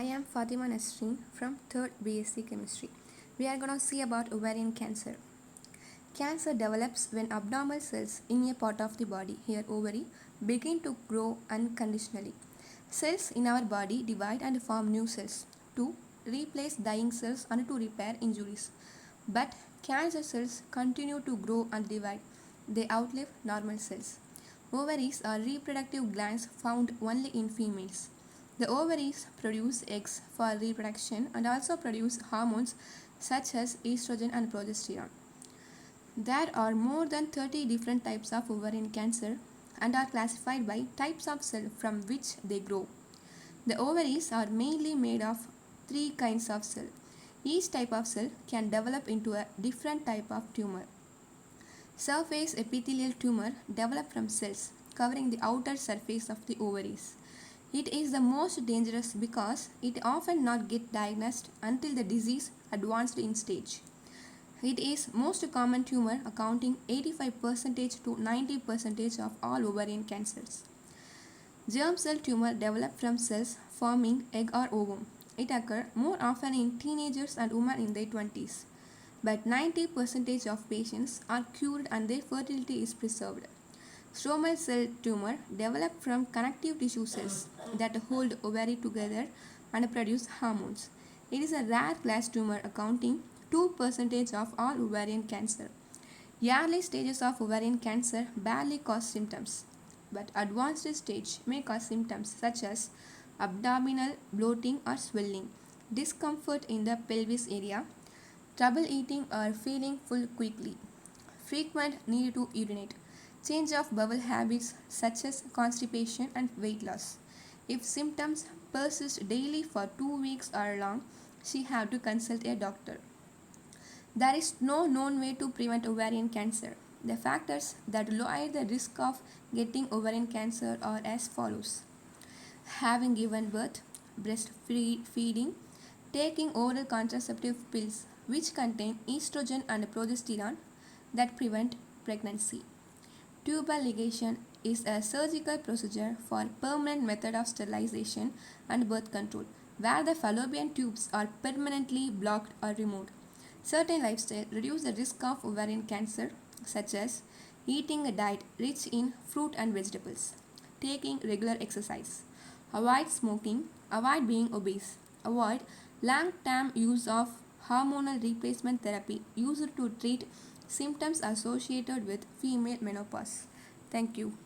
I am Fatima Nasreen from 3rd BSc Chemistry. We are going to see about ovarian cancer. Cancer develops when abnormal cells in a part of the body, here ovary, begin to grow unconditionally. Cells in our body divide and form new cells to replace dying cells and to repair injuries. But cancer cells continue to grow and divide. They outlive normal cells. Ovaries are reproductive glands found only in females. The ovaries produce eggs for reproduction and also produce hormones such as estrogen and progesterone. There are more than 30 different types of ovarian cancer and are classified by types of cell from which they grow. The ovaries are mainly made of three kinds of cell. Each type of cell can develop into a different type of tumor. Surface epithelial tumor develop from cells covering the outer surface of the ovaries. It is the most dangerous because it often not get diagnosed until the disease advanced in stage. It is most common tumor accounting 85% to 90% of all ovarian cancers. Germ cell tumor develop from cells forming egg or ovum. It occurs more often in teenagers and women in their 20s. But 90% of patients are cured and their fertility is preserved. Stromal cell tumor develop from connective tissue cells that hold ovary together and produce hormones. It is a rare class tumor accounting 2% of all ovarian cancer. Early stages of ovarian cancer barely cause symptoms, but advanced stage may cause symptoms such as abdominal bloating or swelling, discomfort in the pelvis area, trouble eating or feeling full quickly, frequent need to urinate, change of bowel habits such as constipation and weight loss. If symptoms persist daily for 2 weeks or long, she have to consult a doctor. There is no known way to prevent ovarian cancer. The factors that lower the risk of getting ovarian cancer are as follows: having given birth, breastfeeding, taking oral contraceptive pills which contain estrogen and progesterone that prevent pregnancy. Tubal ligation is a surgical procedure for permanent method of sterilization and birth control, where the fallopian tubes are permanently blocked or removed. Certain lifestyles reduce the risk of ovarian cancer, such as eating a diet rich in fruit and vegetables, taking regular exercise, avoid smoking, avoid being obese, avoid long-term use of hormonal replacement therapy used to treat symptoms associated with female menopause. Thank you.